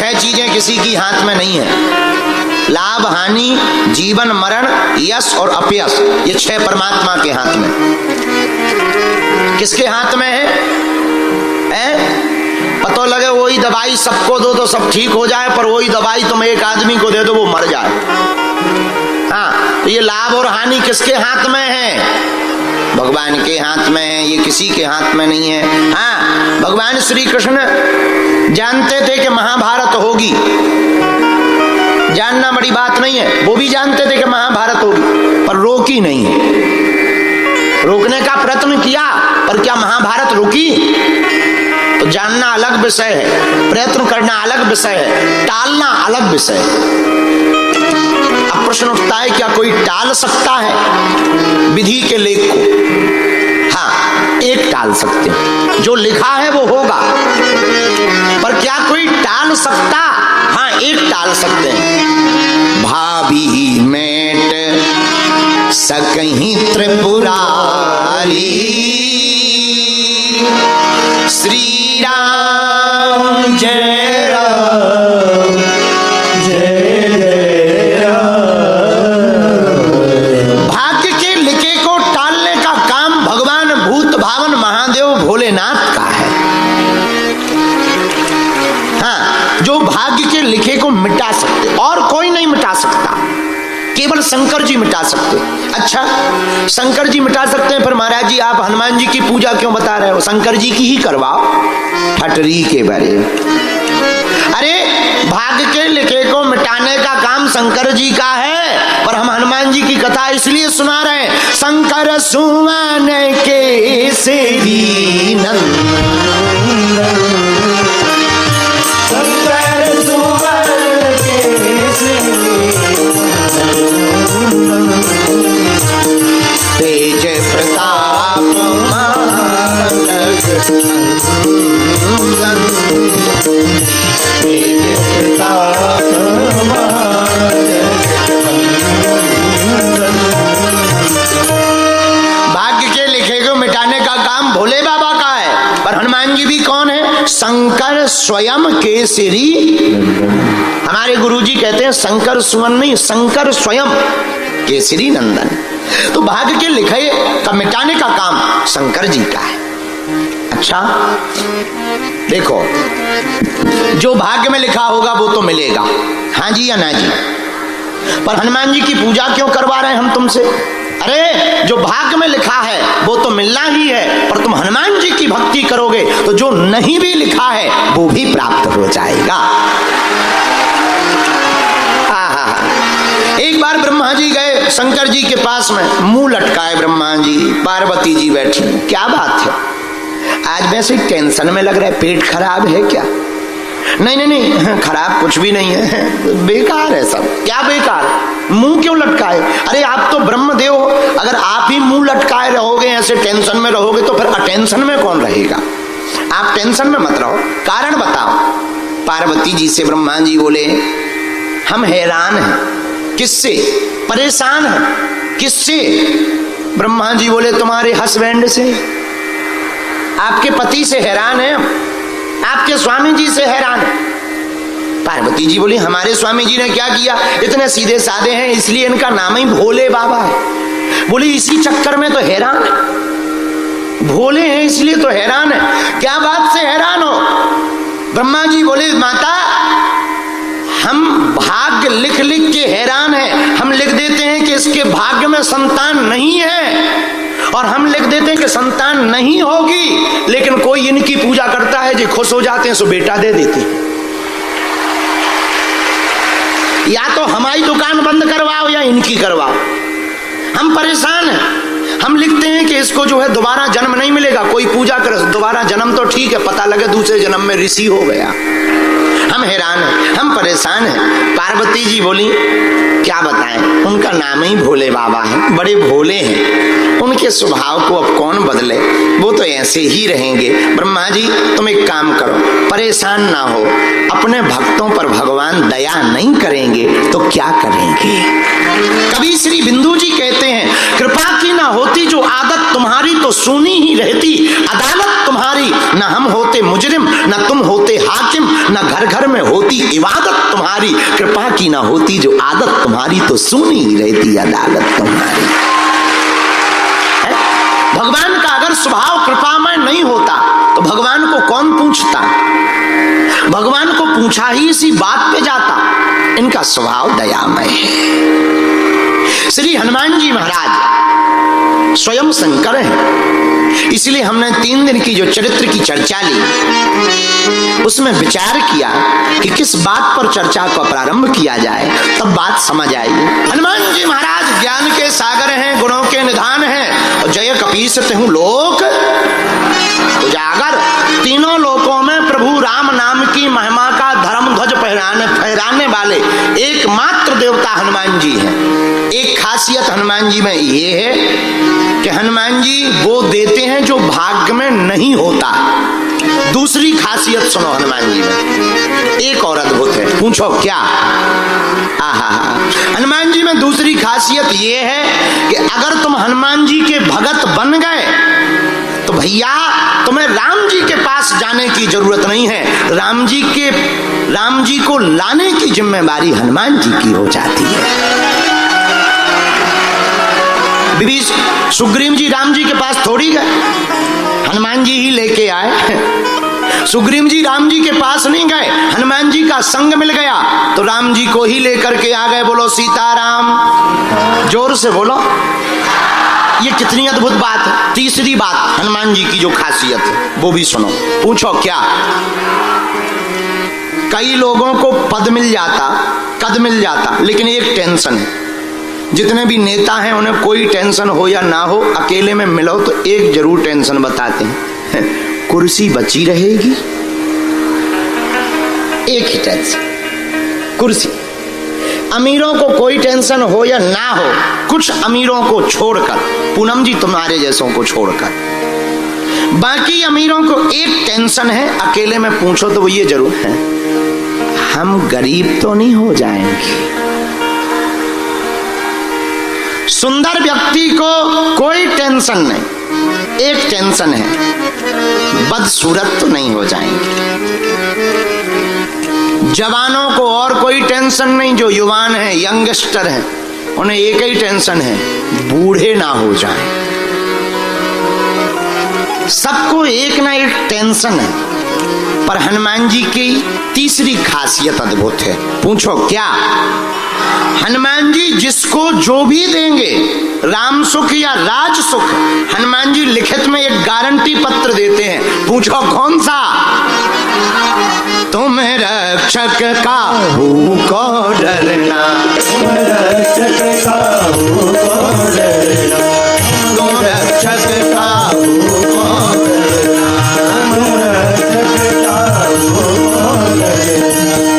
छह चीजें किसी की हाथ में नहीं है। लाभ, हानि, जीवन, मरण, यश और अपयश, ये छह परमात्मा के हाथ में। किसके हाथ में है? पता लगे वही दवाई सबको दो तो सब ठीक हो जाए, पर वही दवाई तुम एक आदमी को दे दो वो मर जाए। हाँ, तो ये लाभ और हानि किसके हाथ में है? भगवान के हाथ में है, ये किसी के हाथ में नहीं है। हाँ, भगवान श्री कृष्ण जानते थे कि महाभारत होगी, जानना बड़ी बात नहीं है, वो भी जानते थे कि महाभारत होगी, पर रोकी नहीं। रोकने का प्रयत्न किया, पर क्या महाभारत रुकी? तो जानना अलग विषय है, प्रयत्न करना अलग विषय है, टालना अलग विषय है। अब प्रश्न उठता है, क्या कोई टाल सकता है विधि के लेख को? हाँ, एक टाल सकते हैं, जो लिखा है वो होगा, पर क्या कोई टाल सकता? हाँ, एक टाल सकते हैं। भाभी मेट सकहीं त्रिपुरारी, श्री राम जय राम जय जय राम। भाग्य के लिखे को टालने का काम भगवान भूत भावन महादेव भोलेनाथ का है। हाँ, जो भाग्य के लिखे को मिटा सकते, और कोई नहीं मिटा सकता, केवल शंकर जी मिटा सकते। अच्छा, शंकर जी मिटा सकते हैं, फिर महाराज जी आप हनुमान जी की पूजा क्यों बता रहे हो? शंकर जी की ही करवाओ, ठटरी के बारे। अरे, भाग्य के लिखे को मिटाने का काम शंकर जी का है, पर हम हनुमान जी की कथा इसलिए सुना रहे हैं, शंकर सुमन के सेवी नंदन, शंकर सुमन के सेवी तेज प्रताप तेज प्रताप। भाग्य के लिखे को मिटाने का काम भोले बाबा का है, पर हनुमान जी भी कौन है? शंकर स्वयं केसरी। हमारे गुरुजी कहते हैं शंकर सुमन नहीं, शंकर स्वयं केसरी नंदन। तो भाग्य के लिखे का मिटाने का काम शंकर जी का है। अच्छा, देखो, जो भाग्य में लिखा होगा वो तो मिलेगा, हाँ जी या ना जी, पर हनुमान जी की पूजा क्यों करवा रहे हैं हम तुमसे? अरे, जो भाग्य में लिखा है वो तो मिलना ही है, पर तुम हनुमान जी की भक्ति करोगे तो जो नहीं भी लिखा है वो भी प्राप्त हो जाएगा। एक बार ब्रह्मा जी गए शंकर जी के पास में, मुंह लटकाए ब्रह्मा जी, पार्वती जी बैठी। क्या बात है, आज वैसे टेंशन में लग रहा है, पेट खराब है क्या? नहीं नहीं नहीं, खराब कुछ भी नहीं है, बेकार है सब। क्या बेकार? मुंह क्यों लटकाए? अरे आप तो ब्रह्मदेव हो, अगर आप ही मुंह लटकाए रहोगे, ऐसे टेंशन में रहोगे, तो फिर अटेंशन में कौन रहेगा? आप टेंशन में मत रहो, कारण बताओ। पार्वती जी से ब्रह्मा जी बोले, हम हैरान हैं। किससे? परेशान हैं। किससे? ब्रह्मा जी बोले, तुम्हारे हस्बैंड से, आपके पति से हैरान है, आपके स्वामी जी से हैरान है। पार्वती जी बोली, हमारे स्वामी जी ने क्या किया? इतने सीधे साधे हैं, इसलिए इनका नाम ही भोले बाबा है। बोली, इसी चक्कर में तो हैरान है, भोले हैं इसलिए तो हैरान है। क्या बात से हैरान हो? ब्रह्मा जी बोले, माता, हम भाग्य लिख लिख के हैरान हैं। हम लिख देते हैं कि इसके भाग्य में संतान नहीं है, और हम लिख देते हैं कि संतान नहीं होगी, लेकिन कोई इनकी पूजा करता है, जो खुश हो जाते हैं सो बेटा दे देते हैं। या तो हमारी दुकान बंद करवाओ या इनकी करवाओ। हम परेशान हैं। हम लिखते हैं कि इसको जो है दोबारा जन्म नहीं मिलेगा, कोई पूजा करे दोबारा जन्म तो ठीक है, पता लगे दूसरे जन्म में ऋषि हो गया। हम हैरान हैं, हम परेशान हैं। पार्वती जी बोली, क्या बताएं, उनका नाम ही भोले बाबा है, बड़े भोले हैं, उनके स्वभाव को अब कौन बदले, वो तो ऐसे ही रहेंगे। ब्रह्मा जी, तुम एक काम करो, परेशान ना हो, अपने भक्तों पर भगवान दया नहीं करेंगे तो क्या करेंगे? कभी श्री बिंदु जी कहते हैं, कृपा की ना होती जो आदत तुम्हारी तो सुनी ही रहती अदालत तुम्हारी, न हम होते मुजरिम न तुम होते हाकिम, न घर घर में होती इबादत तुम्हारी। कृपा की ना होती जो आदत तुम्हारी तो सुनी ही रहती अदालत तुम्हारी। भगवान का अगर स्वभाव कृपामय नहीं होता तो भगवान को कौन पूछता? भगवान को पूछा ही इसी बात पे जाता। इनका स्वभाव दयामय है। श्री हनुमान जी महाराज स्वयं शंकर हैं, इसलिए हमने 3 दिन की जो चरित्र की चर्चा ली उसमें विचार किया कि किस बात पर चर्चा को प्रारंभ किया जाए, तब बात समझ आई। हनुमान जी महाराज ज्ञान के सागर हैं, गुणों के निधान हैं, और जय कपीस तेहु लोक उजागर। तीनों लोकों में प्रभु राम नाम की महिमा का धर्म ध्वज फहराने वाले एकमात्र देवता हनुमान जी हैं। एक खासियत हनुमान जी में ये है कि हनुमान जी वो देते हैं जो भाग्य में नहीं होता। दूसरी खासियत सुनो हनुमान जी में, एक और अद्भुत है। पूछो क्या? हनुमान जी में दूसरी खासियत ये है कि अगर तुम हनुमान जी के भगत बन गए तो भैया तुम्हें राम जी के पास जाने की जरूरत नहीं है। राम जी को लाने की जिम्मेदारी हनुमान जी की हो जाती है। सुग्रीव जी राम जी के पास थोड़ी गए, हनुमान जी ही लेके आए। सुग्रीव जी राम जी के पास नहीं गए, हनुमान जी का संग मिल गया तो राम जी को ही लेकर के आ गए। बोलो सीताराम, जोर से बोलो। ये कितनी अद्भुत बात है। तीसरी बात हनुमान जी की जो खासियत है वो भी सुनो। पूछो क्या? कई लोगों को पद मिल जाता, कद मिल जाता, लेकिन एक टेंशन है। जितने भी नेता हैं उन्हें कोई टेंशन हो या ना हो, अकेले में मिलो तो एक जरूर टेंशन बताते हैं, कुर्सी बची रहेगी। एक ही टेंशन, कुर्सी। अमीरों को कोई टेंशन हो या ना हो, कुछ अमीरों को छोड़कर, पूनम जी तुम्हारे जैसों को छोड़कर, बाकी अमीरों को एक टेंशन है, अकेले में पूछो तो वो ये जरूर है, हम गरीब तो नहीं हो जाएंगे। सुंदर व्यक्ति को कोई टेंशन नहीं, एक टेंशन है, बदसूरत तो नहीं हो जाएंगे। जवानों को और कोई टेंशन नहीं, जो युवान हैं, यंगस्टर हैं, उन्हें एक ही टेंशन है, बूढ़े ना हो जाएं। सबको एक ना एक टेंशन है। पर हनुमान जी की तीसरी खासियत अद्भुत है। पूछो क्या? हनुमान जी जिसको जो भी देंगे, राम सुख या राज सुख, हनुमान जी लिखित में एक गारंटी पत्र देते हैं। पूछो कौन सा? तुम रक्षक काहू को डरना, तुम रक्षक काहू को डरना, तुम रक्षक काहू को डरना, तुम रक्षक काहू को डरना,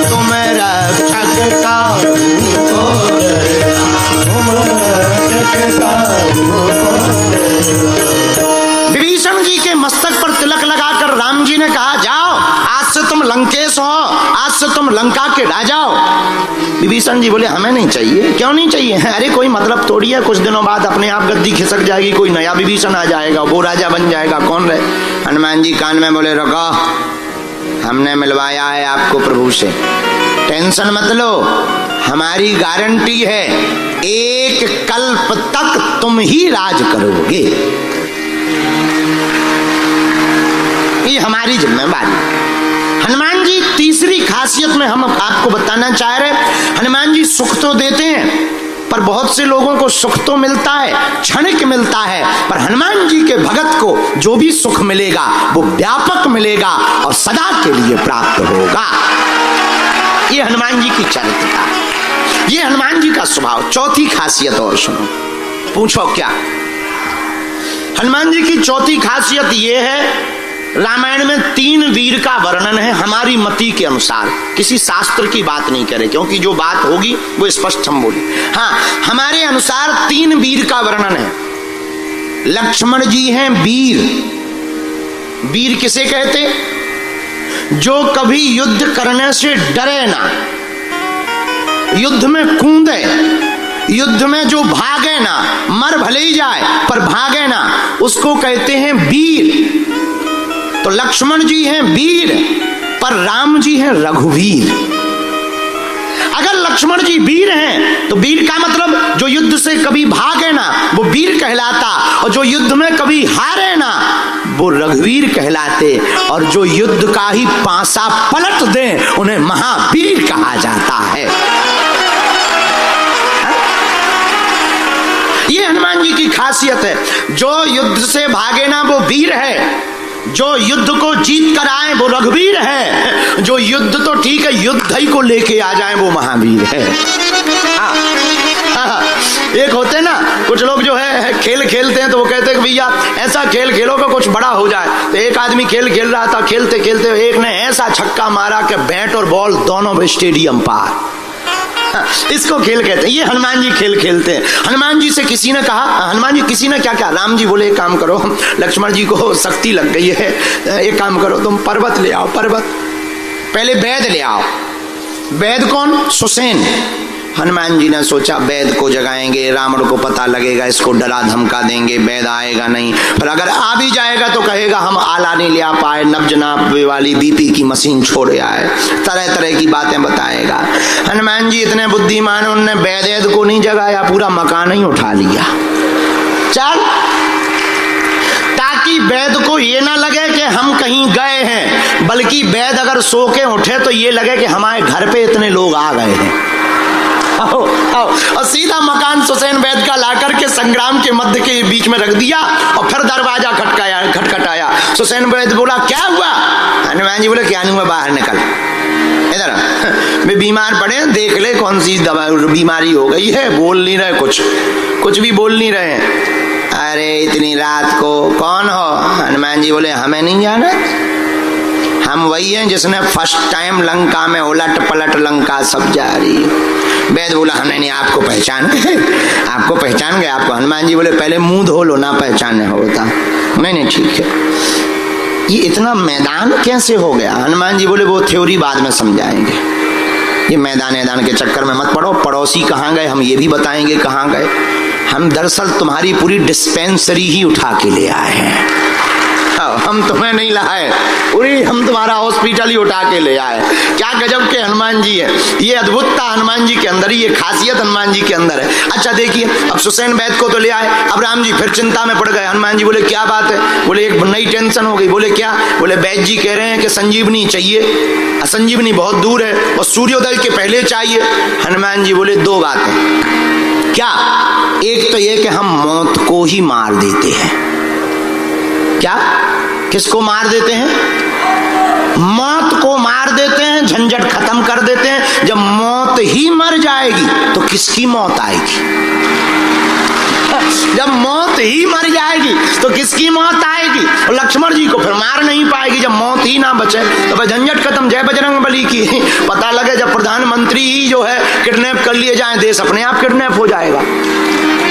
तुम रक्षक काहू को डरना, तुम रक्षक काहू को डरना। विभीषण जी के मस्तक पर तिलक लगाकर राम जी ने कहा, जाओ आज से तुम लंकेश हो, आज से तुम लंका के राजा हो। विभीषण जी बोले हमें नहीं चाहिए। क्यों नहीं चाहिए? अरे कोई मतलब थोड़ी है, कुछ दिनों बाद अपने आप गद्दी खिसक जाएगी, कोई नया विभीषण आ जाएगा, वो राजा बन जाएगा, कौन रहे। हनुमान जी कान में बोले, रुको, हमने मिलवाया है आपको प्रभु से, टेंशन मत लो, हमारी गारंटी है, एक कल्प तक तुम ही राज करोगे, ये हमारी जिम्मेदारी। हनुमान जी तीसरी खासियत में हम आपको बताना चाह रहे, हनुमान जी सुख तो देते हैं, पर बहुत से लोगों को सुख तो मिलता है, क्षणिक मिलता है, पर हनुमान जी के भगत को जो भी सुख मिलेगा वो व्यापक मिलेगा और सदा के लिए प्राप्त होगा। ये हनुमान जी की चरित्रता, ये हनुमान जी का स्वभाव। चौथी खासियत और सुनो। पूछो क्या? हनुमान जी की चौथी खासियत ये है, रामायण में 3 वीर का वर्णन है हमारी मति के अनुसार, किसी शास्त्र की बात नहीं करे, क्योंकि जो बात होगी वो स्पष्ट हम बोले। हाँ, हमारे अनुसार 3 वीर का वर्णन है। लक्ष्मण जी हैं वीर। वीर किसे कहते? जो कभी युद्ध करने से डरे ना, युद्ध में कूदे, युद्ध में जो भागे ना, मर भले ही जाए पर भागे ना, उसको कहते हैं वीर। तो लक्ष्मण जी हैं वीर, पर राम जी हैं रघुवीर। अगर लक्ष्मण जी वीर हैं तो वीर का मतलब जो युद्ध से कभी भागे ना वो वीर कहलाता, और जो युद्ध में कभी हारे ना वो रघुवीर कहलाते, और जो युद्ध का ही पासा पलट दे उन्हें महावीर कहा जाता है। ये हनुमान जी की खासियत है। जो युद्ध से भागे ना वो वीर है, जो युद्ध को जीत कर आए वो रघुवीर है, जो युद्ध तो ठीक है युद्ध ही को लेके आ जाए वो महावीर है। एक होते ना कुछ लोग जो है खेल खेलते हैं तो वो कहते हैं कि भैया ऐसा खेल खेलो कि कुछ बड़ा हो जाए। तो एक आदमी खेल खेल रहा था, खेलते खेलते एक ने ऐसा छक्का मारा कि बैट और बॉल दोनों स्टेडियम पार। इसको खेल कहते हैं। ये हनुमान जी खेल खेलते हैं। हनुमान जी से किसी ने कहा, हनुमान जी किसी ने क्या कहा, राम जी बोले एक काम करो, लक्ष्मण जी को शक्ति लग गई है, एक काम करो तुम पर्वत ले आओ, पर्वत पहले वैद ले आओ। वैद कौन? सुसेन। हनुमान जी ने सोचा वैद को जगाएंगे, रावण को पता लगेगा, इसको डरा धमका देंगे, वैद आएगा नहीं, पर अगर आ भी जाएगा तो कहेगा हम आला नहीं ले आ पाए, नब्ज नापे वाली बीपी की मशीन छोड़ आए, तरह तरह की बातें बताएगा। हनुमान जी इतने बुद्धिमान, उन्होंने वैद को नहीं जगाया, पूरा मकान ही उठा लिया। चल, ताकि वैद को ये ना लगे कि हम कहीं गए हैं, बल्कि वैद अगर सो के उठे तो ये लगे कि हमारे घर पे इतने लोग आ गए हैं। आओ, आओ। और सीधा मकान सुसेन वैद का लाकर के संग्राम के मध्य के बीच में रख दिया, और फिर दरवाजा खटखटाया। सुसेन वैद बोला क्या हुआ? हनुमान जी बोले क्या नहीं हुआ, बाहर निकल, इधर वे बीमार पड़े, देख ले कौन सी दवा बीमारी हो गई है। बोल नहीं रहे, कुछ भी बोल नहीं रहे। अरे इतनी रात को कौन हो? हनुमान जी बोले हमें नहीं जाना, हम वही हैं जिसने फर्स्ट टाइम लंका में उलट पलट लंका सब जारी। वैद बोला हमने नहीं, आपको पहचान गए, आपको पहचान गए आपको। हनुमान जी बोले पहले मुंह धो लो ना, पहचानने होता। नहीं ठीक है। ये इतना मैदान कैसे हो गया? हनुमान जी बोले वो थ्योरी बाद में समझाएंगे, ये मैदान के चक्कर में मत पड़ो। पड़ोसी कहाँ गए हम ये भी बताएंगे कहाँ गए। हम दरअसल तुम्हारी पूरी डिस्पेंसरी ही उठा के ले आए हैं, हम तुम्हें नहीं लाए, पूरी हम तुम्हारा हॉस्पिटल ही उठा के ले आए। क्या गजब के हनुमान जी है। ये अद्भुतता हनुमान जी के अंदर, ये खासियत हनुमान जी के अंदर है। अच्छा देखिए, अब सुसेन वैद को तो ले आए, अब राम जी फिर चिंता में पड़ गए। हनुमान जी बोले क्या बात है? बोले एक नई टेंशन हो गई। बोले क्या? बोले वैद जी कह रहे हैं कि संजीवनी चाहिए, संजीवनी बहुत दूर है और सूर्योदय के पहले चाहिए। हनुमान जी बोले दो बातें। क्या? एक तो ये कि हम मौत को ही मार देते हैं। क्या? किसको मार देते हैं? मौत को मार देते हैं, झंझट खत्म कर देते हैं। जब मौत ही मर जाएगी तो किसकी मौत आएगी? जब मौत ही मर जाएगी तो किसकी मौत आएगी? और लक्ष्मण जी को फिर मार नहीं पाएगी जब मौत ही ना बचे, तो भाई झंझट खत्म। जय बजरंग बली की। पता लगे जब प्रधानमंत्री ही जो है किडनैप कर लिए जाए, देश अपने आप किडनैप हो जाएगा।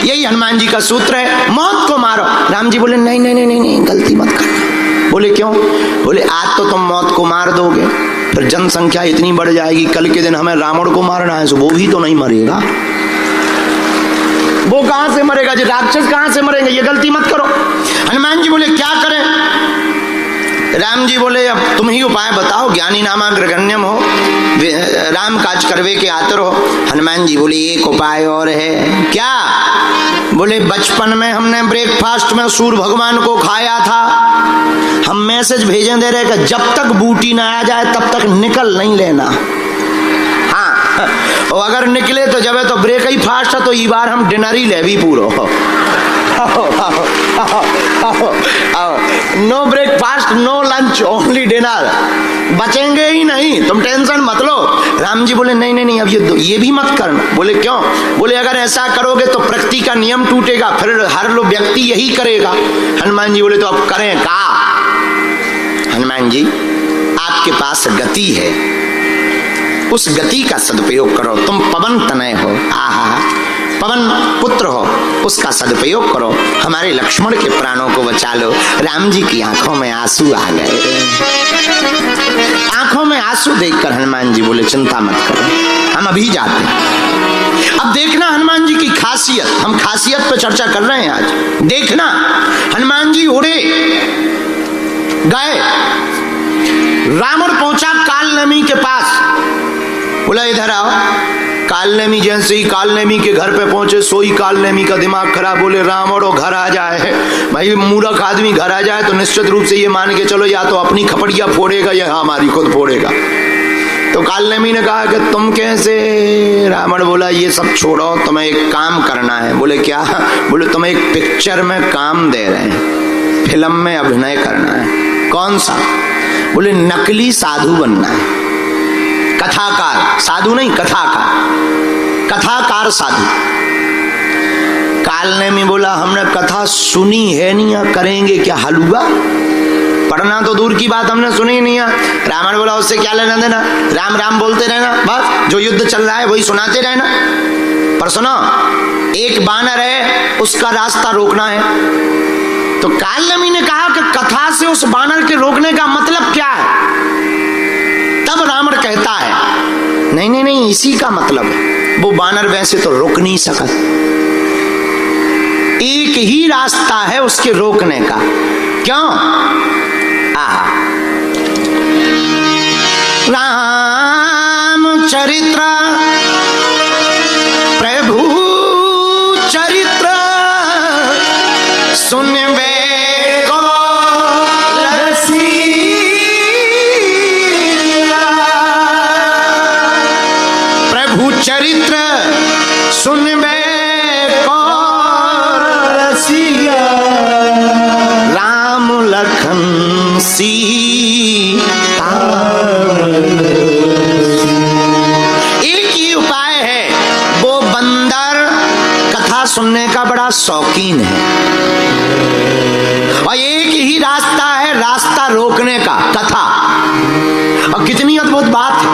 यही हनुमान जी का सूत्र है, मौत को मारो। राम जी बोले नहीं, गलती मत करना। बोले क्यों? बोले आज तो तुम मौत को मार दोगे, फिर जनसंख्या इतनी बढ़ जाएगी, कल के दिन हमें रावण को मारना है, वो भी तो नहीं मरेगा। वो कहां से मरेगा? जो राक्षस कहां से मरेंगे? ये गलती मत करो। हनुमान जी बोले क्या करें? राम जी बोले अब तुम ही उपाय बताओ, ज्ञानी नामाग्रगण्यम हो, राम काज करवे के आतर हो। हनुमान जी बोले एक उपाय और है। क्या? बोले बचपन में हमने ब्रेकफास्ट में सूर्य भगवान को खाया था, हम मैसेज भेजे दे रहे कि जब तक बूटी ना आ जाए तब तक निकल नहीं लेना। हाँ, और अगर निकले तो जब है तो ब्रेक ही फास्ट है, तो ये बार हम डिनर ही ले भी पूरो। No breakfast no lunch only dinner, बचेंगे ही नहीं, तुम टेंशन मत लो। राम जी बोले नहीं अब ये भी मत करना। बोले क्यों? बोले अगर ऐसा करोगे तो प्रकृति का नियम टूटेगा, फिर हर लोग व्यक्ति यही करेगा। हनुमान जी बोले तो अब करें का? हनुमान जी आपके पास गति है, उस गति का सदुपयोग करो। तुम पवन तनय हो, आहा पवन पुत्र हो, उसका सदुपयोग करो, हमारे लक्ष्मण के प्राणों को बचा लो। राम जी की आंखों में आंसू आ गए। आंखों में आंसू देखकर हनुमान जी बोले चिंता मत करो, हम अभी जाते हैं। अब देखना हनुमान जी की खासियत, हम खासियत पे चर्चा कर रहे हैं आज। देखना हनुमान जी उड़े गए, रावण पहुंचा कालनेमी के पास, बोला इधर आओ। कालनेमी जैसे ही कालनेमी के घर पे पहुंचे, सोई कालनेमी का दिमाग खराब, बोले रावण वो घर आ जाए। भाई मूर्ख आदमी घर आ जाए तो निश्चित रूप से ये मान के चलो या तो अपनी खपड़िया फोड़ेगा या हमारी खुद फोड़ेगा। तो कालनेमी ने कहा कि तुम कैसे? रावण बोला ये सब छोड़ो, तुम्हें एक काम करना है। बोले क्या? बोले तुम्हें एक पिक्चर में काम दे रहे हैं, फिल्म में अभिनय करना है। कौन सा? बोले नकली साधु बनना है, कथाकार, साधु नहीं कथाकार, कथाकार साधु। कालनेमी बोला हमने कथा सुनी है नहीं, या करेंगे क्या हलवा? पढ़ना तो दूर की बात, हमने सुनी नहीं है। रावण बोला उससे क्या लेना देना, राम राम बोलते रहना, बस जो युद्ध चल रहा है वही सुनाते रहना। पर सुनो, एक बानर है, उसका रास्ता रोकना है। तो कालनेमी ने कहा कि कथा से उस बानर के रोकने का मतलब क्या है? तब रावण कहता है नहीं नहीं नहीं, इसी का मतलब है, वो बानर वैसे तो रोक नहीं सका, एक ही रास्ता है उसके रोकने का। क्यों? राम चरित्र प्रभु चरित्र सुनबे को प्रभु चरित्र सुनबे को रसिया, राम लखन सीता। एक ही उपाय है, वो बंदर कथा सुनने का बड़ा शौकीन है, और एक ही रास्ता है रास्ता रोकने का, कथा। और कितनी अद्भुत बात है,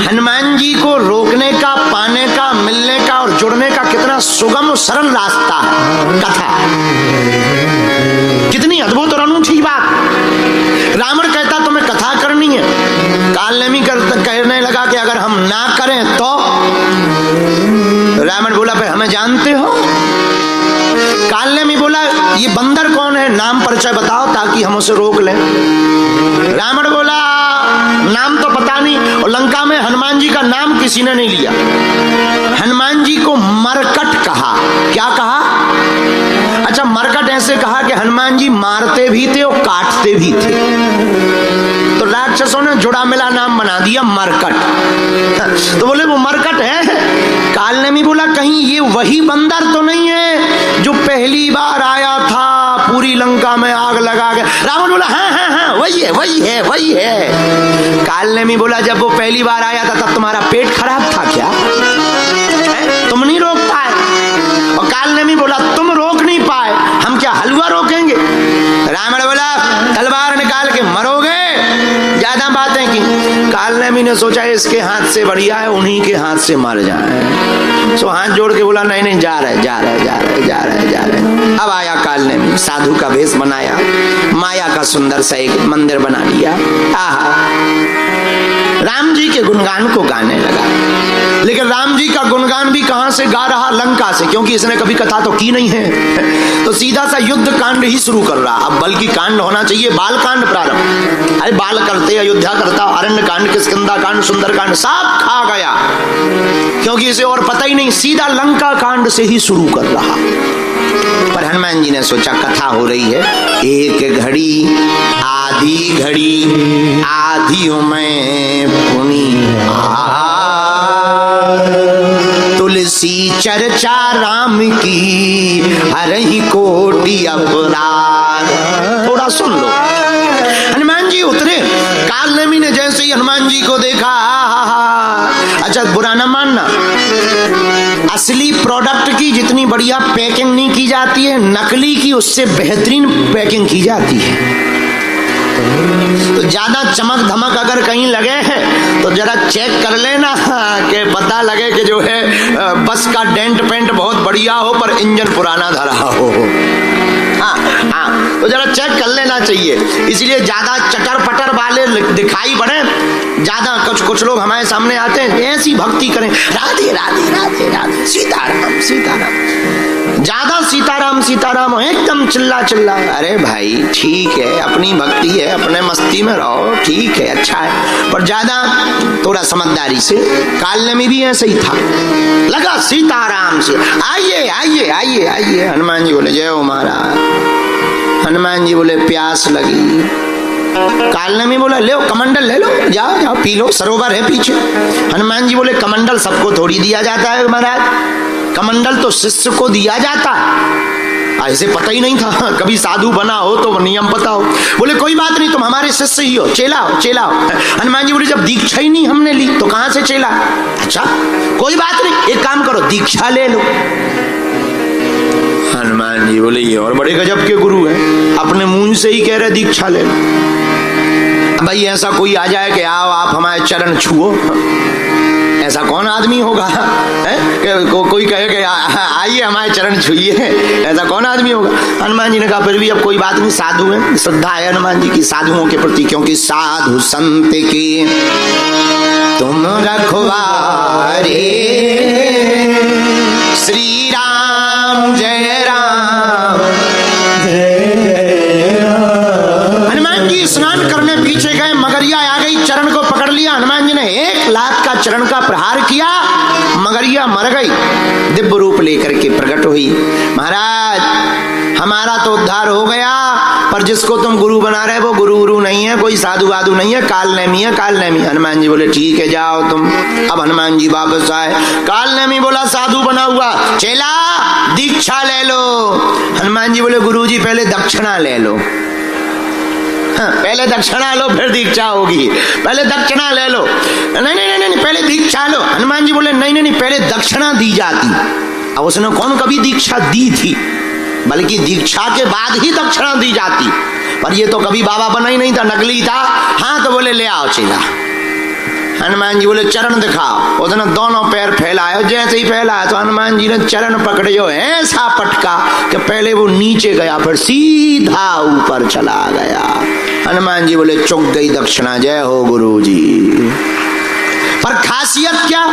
हनुमान जी को रोकने का, पाने का, मिलने का और जुड़ने का कितना सुगम और सरल रास्ता है कथा। कितनी अद्भुत और अनूठी बात। रावण कहता तुम्हें कथा करनी है, कालनेमी कहने लगा कि अगर हम ना करें तो? रावण बोला भाई हमें जानते हो? कालनेमी बोला ये बंदर कौन है, नाम परिचय बताओ ताकि हम उसे रोक लें। रावण बोला नाम तो पता नहीं, और लंका में हनुमान जी का नाम किसी ने नहीं लिया। हनुमान जी को मरकट कहा। क्या कहा? अच्छा, मरकट ऐसे कहा कि हनुमान जी मारते भी थे और काटते भी थे, तो राक्षसों ने जुड़ा मिला नाम बना दिया मरकट। तो बोले वो मरकट है। कालनेमी बोला कहीं ये वही बंदर तो नहीं है जो पहली बार आया था, पूरी लंका में आग लगा के? रावण बोला हाँ हाँ हाँ वही है वही है वही है। कालनेमी बोला जब वो पहली बार आया था तब तुम्हारा पेट खराब था क्या? तुम नहीं रोक पाए? और कालनेमी बोला तुम रोक नहीं पाए, हम क्या हलवा रोकेंगे? रावण बोला तलवार निकाल के मरोगे, ज्यादा बातें की। कालनेमी ने सोचा इसके हाथ से बढ़िया है उन्हीं के हाथ से मर जाए, तो हाथ जोड़ के बोला नहीं नहीं जा रहे जा रहे जा रहे जा रहे जा रहे। अब आया कालनेमी, साधु का वेश बनाया, माया का सुंदर सा एक मंदिर बना लिया, आहा राम जी के गुणगान को गाने लगा। लेकिन राम जी का गुणगान भी कहां से गा रहा? लंका से, क्योंकि इसने कभी कथा तो की नहीं है। तो सीधा सा युद्ध कांड ही शुरू कर रहा। अब बल्कि कांड होना चाहिए बाल कांड प्रारंभ। अरे बाल करते, अयोध्या करता, अरण्य कांड, किष्किंधा कांड, सुंदर कांड सब खा गया, क्योंकि इसे और पता ही नहीं, सीधा लंका कांड से ही शुरू कर रहा। पर हनुमान जी ने सोचा कथा हो रही है, एक घड़ी आधी घड़ी आधियों में पुनी तुलसी चर्चा राम की हरहि कोटि अपराध। थोड़ा सुन लो। हनुमान जी उतरे, कालनेमी ने जैसे ही हनुमान जी को देखा, अच्छा बुरा ना मानना, असली प्रोडक्ट की जितनी बढ़िया पैकिंग नहीं की जाती है, नकली की उससे बेहतरीन पैकिंग की जाती है। तो ज्यादा चमक धमक अगर कहीं लगे तो जरा चेक कर लेना कि पता लगे कि जो है बस का डेंट पेंट बहुत बढ़िया हो पर इंजन पुराना धरा हो। हाँ हाँ तो जरा चेक कर लेना चाहिए। इसलिए ज्यादा चटर पटर वाले दिखाई पड़े, ज्यादा कुछ लोग हमारे सामने आते हैं ऐसी भक्ति करें, राधे राधे राधे राधे सीताराम सीताराम, ज्यादा सीताराम सीताराम एकदम चिल्ला चिल्ला। अरे भाई ठीक है, अपनी भक्ति है, अपने मस्ती में रहो, ठीक है, अच्छा है, पर ज्यादा थोड़ा समझदारी से। काल्य में भी ऐसे ही था, लगा सीताराम से, आइए आइए आइए आइए। हनुमान जी बोले जय हो महाराज। हनुमान जी बोले प्यास लगी। काल्य में बोला ले कमंडल ले लो, जाओ जाओ पी लो, सरोवर है पीछे। हनुमान जी बोले कमंडल सबको थोड़ी दिया जाता है महाराज, कमंडल तो शिष्य को दिया जाता है। ऐसे पता ही नहीं था, कभी साधु बना हो तो नियम पता हो। बोले कोई बात नहीं, तुम हमारे शिष्य ही हो, चेला हो चेला हो। हनुमान जी बोले जब दीक्षा ही नहीं हमने ली तो कहां से चेला? अच्छा कोई बात नहीं, एक काम करो दीक्षा ले लो। हनुमान जी बोले ये और बड़े गजब के गुरु हैं, अपने मुंह से ही कह रहे दीक्षा ले लो। भाई ऐसा कोई आ जाए कि आओ आप हमारे चरण छुओ, ऐसा कौन आदमी होगा है? कोई कहे कि आइए हमारे चरण छुइए, ऐसा कौन आदमी होगा? हनुमान जी ने कहा फिर भी अब कोई बात नहीं, साधु है, श्रद्धा है हनुमान जी की साधुओं के प्रति, क्योंकि साधु संत की तुम रखवारे, श्री राम जय राम जय राम। हनुमान जी स्नान करने पीछे गए, मगरिया आ गई, चरण को पकड़ लिया। हनुमान जी ने एक लात का चरण का प्रहार किया, मगरिया मर गई, दिव्य रूप लेकर के प्रकट हुई। महाराज हमारा तो उद्धार हो गया, पर जिसको तुम गुरु बना रहे वो गुरु नहीं है, कोई साधु वाधु नहीं है, कालनेमी है कालनेमी। हनुमान जी बोले ठीक है जाओ तुम। अब हनुमान जी वापस आए, कालनेमी बोला साधु बना हुआ, चेला दीक्षा ले लो। हनुमान जी बोले गुरु जी पहले दक्षिणा ले लो। पहले दक्षिणा लो फिर दीक्षा होगी, पहले दक्षिणा ले लो। नहीं नहीं नहीं पहले दीक्षा लो। हनुमान जी बोले नहीं नहीं पहले दक्षिणा दी जाती। अब उसने कौन कभी दीक्षा दी थी, बल्कि दीक्षा के बाद ही दक्षिणा दी जाती, पर ये तो कभी बाबा बना ही नहीं था, नकली था। हाँ तो बोले ले आओ चेला। हनुमान जी बोले चरण दिखाओ। उसने दोनों पैर फैलाए, जैसे ही फैलाया तो हनुमान जी ने चरण पकड़े, जो ऐसा पटका कि पहले वो नीचे गया फिर सीधा ऊपर चला गया। हनुमान जी बोले चुक गई दक्षिणा, जय हो गुरु जी। पर खासियत क्या,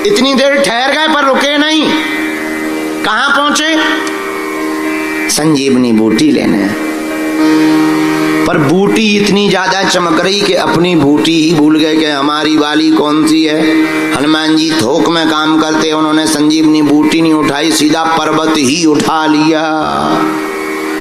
इतनी देर ठहर गए पर रुके नहीं। कहां पहुंचे? संजीवनी बूटी लेने, पर बूटी इतनी ज्यादा चमक रही कि अपनी बूटी ही भूल गए कि हमारी वाली कौन सी है। हनुमान जी थोक में काम करते, उन्होंने संजीवनी बूटी नहीं उठाई, सीधा पर्वत ही उठा लिया।